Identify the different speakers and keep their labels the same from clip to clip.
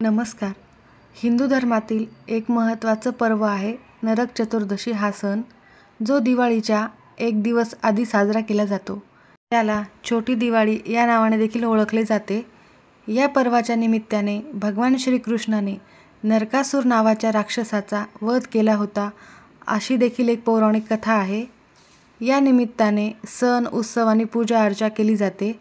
Speaker 1: नमस्कार. हिंदू धर्मातील एक महत्त्वाचं पर्व आहे नरक चतुर्दशी हा सण, जो दिवाळीच्या एक दिवस आधी साजरा केला जातो. त्याला छोटी दिवाळी या नावाने देखील ओळखले जाते. या पर्वाच्या निमित्ताने भगवान श्रीकृष्णाने नरकासूर नावाच्या राक्षसाचा वध केला होता, अशी देखील एक पौराणिक कथा आहे. या निमित्ताने सण, उत्सव आणि पूजा अर्चा केली जाते.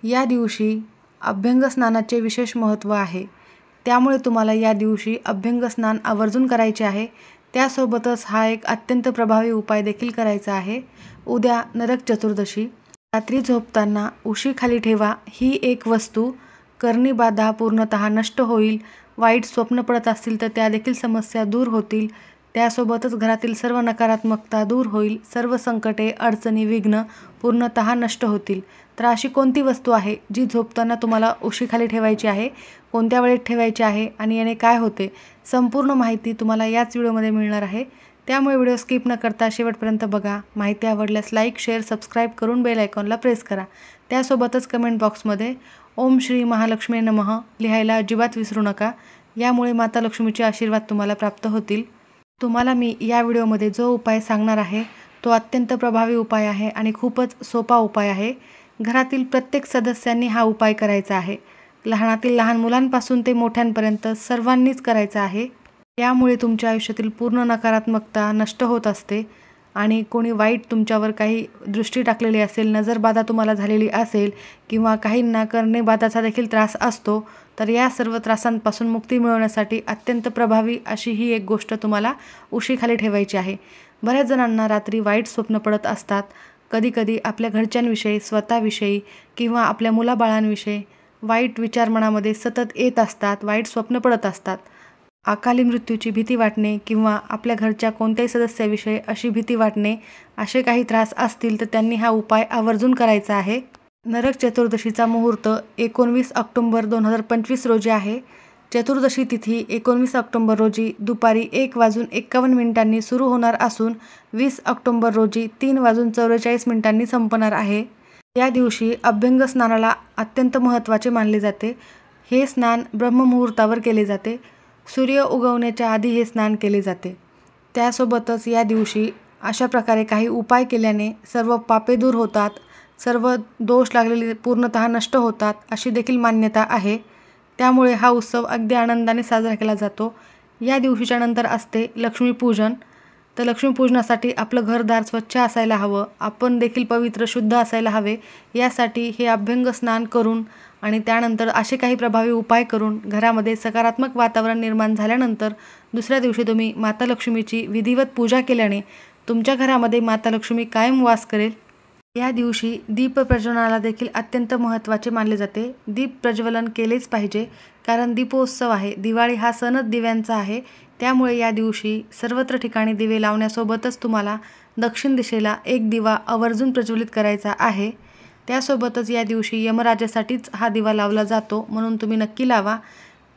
Speaker 1: या दिवशी अभ्यंग स्नानाचे विशेष महत्त्व आहे. त्यामुळे तुम्हाला या दिवशी अभ्यंग स्नान आवर्जून करायचे आहे. त्यासोबतच हा एक अत्यंत प्रभावी उपाय देखील करायचा आहे. उद्या नरक चतुर्दशी. रात्री झोपताना उशी खाली ठेवा. ही एक वस्तू करणी बाधा पूर्णतः नष्ट होईल. वाईट स्वप्न पडत असतील तर त्या देखील समस्या दूर होतील. त्यासोबतच घरातील सर्व नकारात्मकता दूर होईल. सर्व संकटे, अडचणी, विघ्न पूर्णतः नष्ट होतील. तर अशी कोणती वस्तू आहे जी झोपताना तुम्हाला उशीखाली ठेवायची आहे, कोणत्या वेळेत ठेवायची आहे आणि याने काय होते, संपूर्ण माहिती तुम्हाला याच व्हिडिओमध्ये मिळणार आहे. त्यामुळे व्हिडिओ स्किप न करता शेवटपर्यंत बघा. माहिती आवडल्यास लाईक, शेअर, सबस्क्राईब करून बेल आयकॉनला प्रेस करा. त्यासोबतच कमेंट बॉक्समध्ये ओम श्री महालक्ष्मी नमः लिहायला अजिबात विसरू नका. यामुळे माता लक्ष्मीचे आशीर्वाद तुम्हाला प्राप्त होतील. तुम्हाला मी या व्हिडिओमध्ये जो उपाय सांगणार आहे तो अत्यंत प्रभावी उपाय आहे आणि खूपच सोपा उपाय आहे. घरातील प्रत्येक सदस्यांनी हा उपाय करायचा आहे. लहानातील लहान मुलांपासून ते मोठ्यांपर्यंत सर्वांनीच करायचा आहे. यामुळे तुमच्या आयुष्यातील पूर्ण नकारात्मकता नष्ट होत असते आणि कोणी वाईट तुमच्यावर काही दृष्टी टाकलेली असेल, नजरबाधा तुम्हाला झालेली असेल किंवा काहींना करणेबाधाचा देखील त्रास असतो, तर या सर्व त्रासांपासून मुक्ती मिळवण्यासाठी अत्यंत प्रभावी अशी ही एक गोष्ट तुम्हाला उशीखाली ठेवायची आहे. बऱ्याच जणांना रात्री वाईट स्वप्न पडत असतात. कधीकधी आपल्या घरच्यांविषयी, स्वतःविषयी किंवा आपल्या मुलाबाळांविषयी वाईट विचार मनामध्ये सतत येत असतात, वाईट स्वप्न पडत असतात. अकाली मृत्यूची भीती वाटणे किंवा आपल्या घरच्या कोणत्याही सदस्याविषयी अशी भीती वाटणे, असे काही त्रास असतील तर त्यांनी हा उपाय आवर्जून करायचा आहे. नरक चतुर्दशीचा मुहूर्त 19 ऑक्टोबर 2025 रोजी आहे. चतुर्दशी तिथी 19 ऑक्टोबर रोजी दुपारी 1:51 सुरू होणार असून 20 ऑक्टोबर रोजी 3:44 संपणार आहे. या दिवशी अभ्यंग स्नानाला अत्यंत महत्त्वाचे मानले जाते. हे स्नान ब्रह्ममुहूर्तावर केले जाते. सूर्य उगवण्याच्या आधी हे स्नान केले जाते. त्यासोबतच या दिवशी अशा प्रकारे काही उपाय केल्याने सर्व पापे दूर होतात, सर्व दोष लागलेले पूर्णतः नष्ट होतात, अशी देखील मान्यता आहे. त्यामुळे हा उत्सव अगदी आनंदाने साजरा केला जातो. या दिवशीच्या नंतर असते लक्ष्मीपूजन. तर लक्ष्मीपूजनासाठी आपलं घरदार स्वच्छ असायला हवं, आपण देखील पवित्र शुद्ध असायला हवे. यासाठी हे अभ्यंग स्नान करून आणि त्यानंतर असे काही प्रभावी उपाय करून घरामध्ये सकारात्मक वातावरण निर्माण झाल्यानंतर दुसऱ्या दिवशी तुम्ही माता लक्ष्मीची विधिवत पूजा केल्याने तुमच्या घरामध्ये माता लक्ष्मी कायम वास करेल. या दिवशी दीप प्रज्वलनाला देखील अत्यंत महत्त्वाचे मानले जाते. दीप प्रज्वलन केलेच पाहिजे, कारण दीपोत्सव आहे. दिवाळी हा सणच दिव्यांचा आहे. त्यामुळे या दिवशी सर्वत्र ठिकाणी दिवे लावण्यासोबतच तुम्हाला दक्षिण दिशेला एक दिवा आवर्जून प्रज्वलित करायचा आहे. त्यासोबतच या दिवशी यमराजासाठीच हा दिवा लावला जातो, म्हणून तुम्ही नक्की लावा.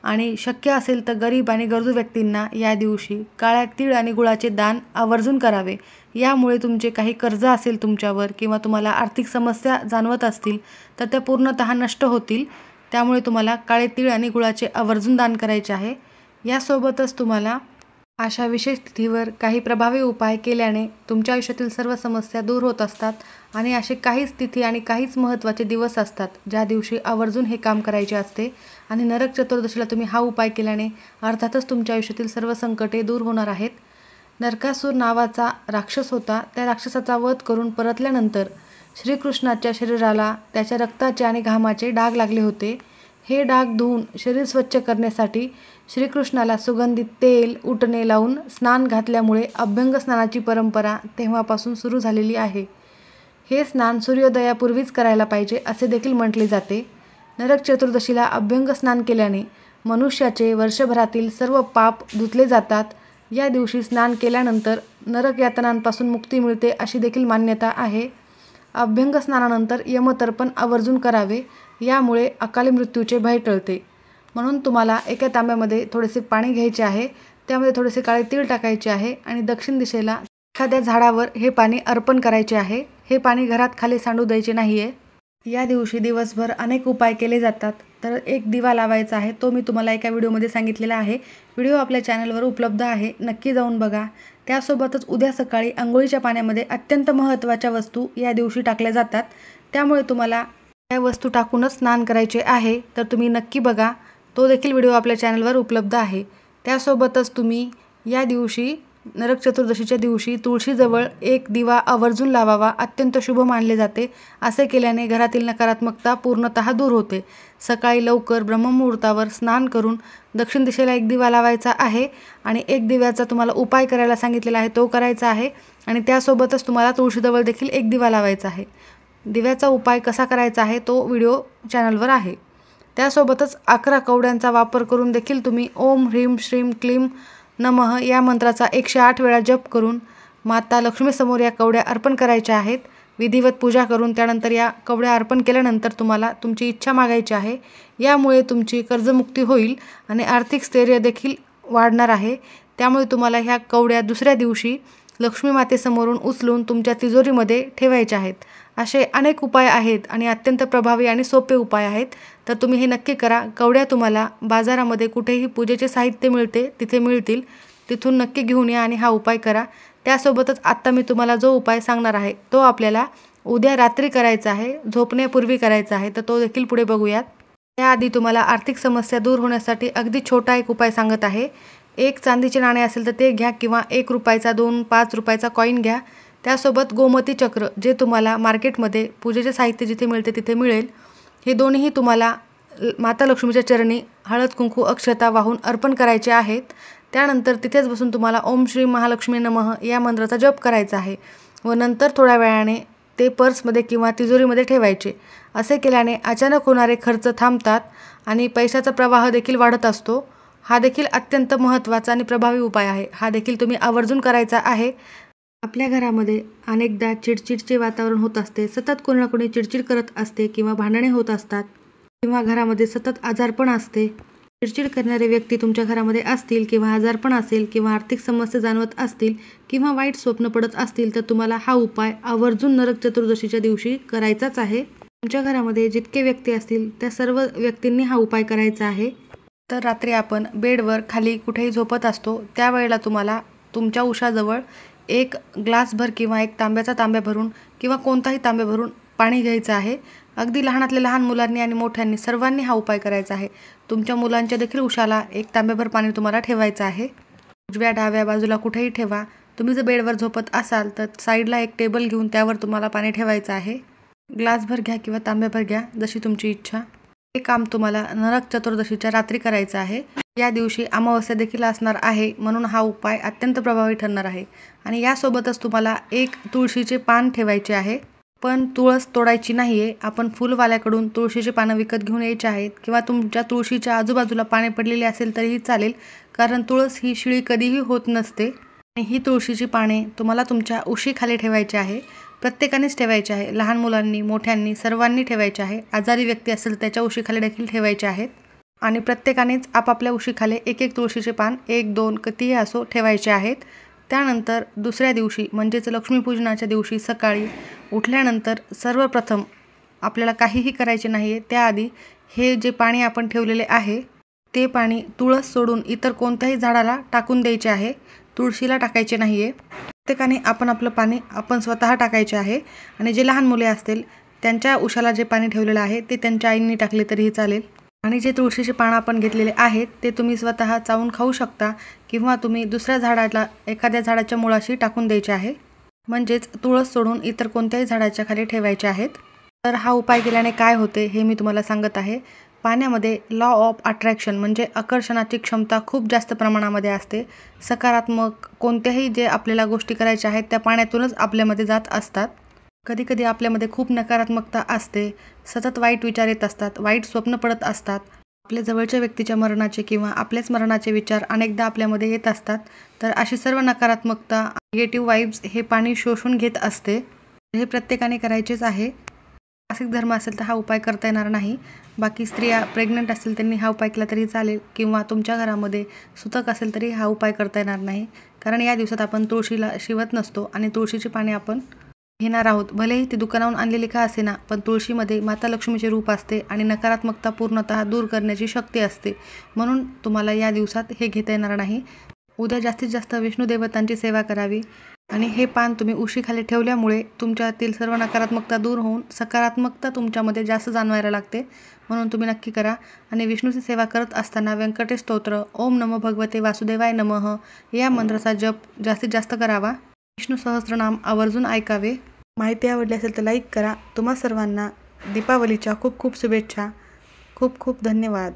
Speaker 1: आणि शक्य असेल तर गरीब आणि गरजू व्यक्तींना या दिवशी काळ्या तीळ आणि गुळाचे दान आवर्जून करावे. यामुळे तुमचे काही कर्ज असेल तुमच्यावर किंवा तुम्हाला आर्थिक समस्या जाणवत असतील तर त्या पूर्णतः नष्ट होतील. त्यामुळे तुम्हाला काळे तीळ आणि गुळाचे आवर्जून दान करायचे आहे. यासोबतच तुम्हाला अशा विशेष तिथीवर काही प्रभावी उपाय केल्याने तुमच्या आयुष्यातील सर्व समस्या दूर होत असतात. आणि असे काहीच तिथी आणि काहीच महत्त्वाचे दिवस असतात ज्या दिवशी आवर्जून हे काम करायचे असते. आणि नरक चतुर्दशीला तुम्ही हा उपाय केल्याने अर्थातच तुमच्या आयुष्यातील सर्व संकटे दूर होणार आहेत. नरकासूर नावाचा राक्षस होता. त्या राक्षसाचा वध करून परतल्यानंतर श्रीकृष्णाच्या शरीराला त्याच्या रक्ताचे आणि घामाचे डाग लागले होते. हे डाग धुवून शरीर स्वच्छ करण्यासाठी श्रीकृष्णाला सुगंधित तेल, उटणे लावून स्नान घातल्यामुळे अभ्यंग स्नानाची परंपरा तेव्हापासून सुरू झालेली आहे. हे स्नान सूर्योदयापूर्वीच करायला पाहिजे असे देखील म्हटले जाते. नरक चतुर्दशीला अभ्यंग स्नान केल्याने मनुष्याचे वर्षभरातील सर्व पाप धुतले जातात. या दिवशी स्नान केल्यानंतर नरक यातनांपासून मुक्ती मिळते अशी देखील मान्यता आहे. अभ्यंग स्नानानंतर यमतर्पण आवर्जून करावे. यामुळे अकाली मृत्यूचे भय टळते. म्हणून तुम्हाला एका तांब्यामध्ये थोडेसे पाणी घ्यायचे आहे. त्यामध्ये थोडेसे काळे तीळ टाकायचे आहे आणि दक्षिण दिशेला एखाद्या झाडावर हे पाणी अर्पण करायचे आहे. हे पाणी घरात खाली सांडू द्यायचे नाही आहे. या दिवशी दिवसभर अनेक उपाय केले जातात. तर एक दिवा लावायचा आहे, तो मी तुम्हाला एका व्हिडिओमध्ये सांगितलेला आहे. व्हिडिओ आपल्या चॅनलवर उपलब्ध आहे, नक्की जाऊन बघा. त्यासोबतच उद्या सकाळी अंघोळीच्या पाण्यामध्ये अत्यंत महत्त्वाच्या वस्तू या दिवशी टाकल्या जातात, त्यामुळे तुम्हाला या वस्तू टाकूनच स्नान करायचे आहे. तर तुम्ही नक्की बघा, तो देखील व्हिडिओ आपल्या चॅनलवर उपलब्ध आहे. त्यासोबतच तुम्ही या दिवशी नरक चतुर्दशीच्या दिवशी तुळशीजवळ एक दिवा आवर्जून लावावा, अत्यंत शुभ मानले जाते. असे केल्याने घरातील नकारात्मकता पूर्णतः दूर होते. सकाळी लवकर ब्रह्ममुहूर्तावर स्नान करून दक्षिण दिशेला एक दिवा लावायचा आहे आणि एक दिव्याचा तुम्हाला उपाय करायला सांगितलेला आहे, तो करायचा आहे. आणि त्यासोबतच तुम्हाला तुळशीजवळ देखील एक दिवा लावायचा आहे. दिव्याचा उपाय कसा करायचा आहे तो व्हिडिओ चॅनलवर आहे. त्यासोबतच 11 कवड्यांचा वापर करून देखील तुम्ही ओम ह्रीम श्रीम क्लीम नमः या मंत्राचा 108 वेळा जप करून माता लक्ष्मीसमोर या कवड्या अर्पण करायच्या आहेत. विधिवत पूजा करून त्यानंतर या कवड्या अर्पण केल्यानंतर तुम्हाला तुमची इच्छा मागायची आहे. यामुळे तुमची कर्जमुक्ती होईल आणि आर्थिक स्थैर्य देखील वाढणार आहे. त्यामुळे तुम्हाला ह्या कवड्या दुसऱ्या दिवशी लक्ष्मी मातेसमोरून उचलून तुमच्या तिजोरीमध्ये ठेवायच्या आहेत. असे अनेक उपाय आहेत आणि अत्यंत प्रभावी आणि सोपे उपाय आहेत. तर तुम्ही हे नक्की करा. कवड्या तुम्हाला बाजारामध्ये कुठेही पूजेचे साहित्य मिळते तिथे मिळतील, तिथून नक्की घेऊन या आणि हा उपाय करा. त्यासोबतच आत्ता मी तुम्हाला जो उपाय सांगणार आहे तो आपल्याला उद्या रात्री करायचा आहे, झोपण्यापूर्वी करायचा आहे. तर तो देखील पुढे बघूयात. त्याआधी तुम्हाला आर्थिक समस्या दूर होण्यासाठी अगदी छोटा एक उपाय सांगत आहे. एक चांदीचे नाणे असेल तर ते घ्या किंवा 1 रुपयाचा 2, 5 रुपयाचा कॉईन घ्या. त्यासोबत गोमती चक्र जे तुम्हाला मार्केटमध्ये पूजेचे साहित्य जिथे मिळते तिथे मिळेल. हे दोन्हीही तुम्हाला माता लक्ष्मीच्या चरणी हळद कुंकू अक्षता वाहून अर्पण करायचे आहेत. त्यानंतर तिथेच बसून तुम्हाला ओम श्री महालक्ष्मी नमः या मंत्राचा जप करायचा आहे व नंतर थोड्या वेळाने ते पर्समध्ये किंवा तिजोरीमध्ये ठेवायचे. असे केल्याने अचानक होणारे खर्च थांबतात आणि पैशाचा प्रवाह देखील वाढत असतो. हा देखील अत्यंत महत्त्वाचा आणि प्रभावी उपाय आहे. हा देखील तुम्ही आवर्जून करायचा आहे. आपल्या घरामध्ये अनेकदा चिडचिडचे वातावरण होत असते. सतत कोणी ना कोणी चिडचिड करत असते किंवा भांडणे होत असतात किंवा घरामध्ये सतत आजारपण असते. चिडचिड करणारे व्यक्ती तुमच्या घरामध्ये असतील किंवा आजारपण असेल किंवा आर्थिक समस्या जाणवत असतील किंवा वाईट स्वप्न पडत असतील तर तुम्हाला हा उपाय आवर्जून नरक चतुर्दशीच्या दिवशी करायचाच आहे. तुमच्या घरामध्ये जितके व्यक्ती असतील त्या सर्व व्यक्तींनी हा उपाय करायचा आहे. तर रात्री आपण बेडवर खाली कुठेही झोपत असतो त्यावेळेला तुम्हाला तुमच्या उशाजवळ एक ग्लासभर किंवा एक तांब्याचा तांब्या भरून किंवा कोणताही तांब्या भरून पाणी घ्यायचं आहे. अगदी लहानातल्या लहान मुलांनी आणि मोठ्यांनी सर्वांनी हा उपाय करायचा आहे. तुमच्या मुलांच्या देखील उशाला एक तांब्याभर पाणी तुम्हाला ठेवायचं आहे. उजव्या डाव्या बाजूला कुठेही ठेवा. तुम्ही जर बेडवर झोपत असाल तर साईडला एक टेबल घेऊन त्यावर तुम्हाला पाणी ठेवायचं आहे. ग्लासभर घ्या किंवा तांब्याभर घ्या, जशी तुमची इच्छा. हे काम तुम्हाला नरक चतुर्दशीच्या रात्री करायचं आहे. या दिवशी अमावस्या देखील असणार आहे, म्हणून हा उपाय अत्यंत प्रभावी ठरणार आहे. आणि यासोबतच तुम्हाला एक तुळशीचे पान ठेवायचे आहे. पण तुळस तोडायची नाही आहे. आपण फुलवाल्याकडून तुळशीचे पानं विकत घेऊन यायचे आहेत किंवा तुमच्या तुळशीच्या आजूबाजूला पाने पडलेली असेल तरीही चालेल, कारण तुळस ही शिळी कधीही होत नसते. आणि ही तुळशीची पाने तुम्हाला तुमच्या उशीखाली ठेवायची आहे. प्रत्येकानेच ठेवायचे आहे. लहान मुलांनी, मोठ्यांनी, सर्वांनी ठेवायचे आहे. आजारी व्यक्ती असेल त्याच्या उशीखाली देखील ठेवायचे आहेत. आणि प्रत्येकानेच आपापल्या उशीखाली एक एक तुळशीचे पान 1, 2 कितीही असो ठेवायचे आहेत. त्यानंतर दुसऱ्या दिवशी म्हणजेच लक्ष्मीपूजनाच्या दिवशी सकाळी उठल्यानंतर सर्वप्रथम आपल्याला काहीही करायचे नाही आहे. त्याआधी हे जे पाणी आपण ठेवलेले आहे ते पाणी तुळस सोडून इतर कोणत्याही झाडाला टाकून द्यायचे आहे. तुळशीला टाकायचे नाही आहे. प्रत्येकाने आपलं पाणी आपण स्वतः टाकायचे आहे. आणि जे लहान मुले असतील त्यांच्या उशाला जे पाणी ठेवलेलं आहे ते त्यांच्या आईंनी टाकले तरीही चालेल. आणि जे तुळशीचे पानं आपण घेतलेले आहेत ते तुम्ही स्वतः चावून खाऊ शकता किंवा तुम्ही दुसऱ्या झाडाला एखाद्या झाडाच्या मुळाशी टाकून द्यायचे आहे. म्हणजेच तुळस सोडून इतर कोणत्याही झाडाच्या खाली ठेवायचे आहेत. तर हा उपाय केल्याने काय होते हे मी तुम्हाला सांगत आहे. पाण्यामध्ये लॉ ऑफ अट्रॅक्शन म्हणजे आकर्षणाची क्षमता खूप जास्त प्रमाणामध्ये असते. सकारात्मक कोणत्याही जे आपल्याला गोष्टी करायच्या आहेत त्या पाण्यातूनच आपल्यामध्ये जात असतात. कधीकधी आपल्यामध्ये खूप नकारात्मकता असते. सतत वाईट विचार येत असतात, वाईट स्वप्न पडत असतात. आपल्या जवळच्या व्यक्तीच्या मरणाचे किंवा आपल्याच मरणाचे विचार अनेकदा आपल्यामध्ये येत असतात. तर अशी सर्व नकारात्मकता, निगेटिव्ह वाईब्स हे पाणी शोषून घेत असते. हे प्रत्येकाने करायचेच आहे. मासिक धर्म असेल तर हा उपाय करता येणार नाही. बाकी स्त्रिया प्रेग्नंट असतील त्यांनी हा उपाय केला तरी चालेल किंवा तुमच्या घरामध्ये सुतक असेल तरी हा उपाय करता येणार नाही. कारण या दिवसात आपण तुळशीला शिवत नसतो आणि तुळशीची पाने आपण घेणार आहोत. भलेही ती दुकानावरून आणलेली का असेना, पण तुळशीमध्ये माता लक्ष्मीचे रूप असते आणि नकारात्मकता पूर्णतः दूर करण्याची शक्ती असते. म्हणून तुम्हाला या दिवसात हे घेता येणार नाही. उद्या जास्तीत जास्त विष्णू देवतांची सेवा करावी आणि हे पान तुम्ही उशीखाली ठेवल्यामुळे तुमच्यातील सर्व नकारात्मकता दूर होऊन सकारात्मकता तुमच्यामध्ये जास्त जाणवायला लागते. म्हणून तुम्ही नक्की करा. आणि विष्णूची सेवा करत असताना व्यंकटेश स्तोत्र, ओम नमो भगवते वासुदेवाय नमः या मंत्राचा जप जास्तीत जास्त करावा. विष्णू सहस्त्रनाम आवर्जून ऐकावे. माहिती आवडली असेल तर लाईक करा. तुम्हा सर्वांना दीपावलीच्या खूप खूप शुभेच्छा. खूप खूप धन्यवाद.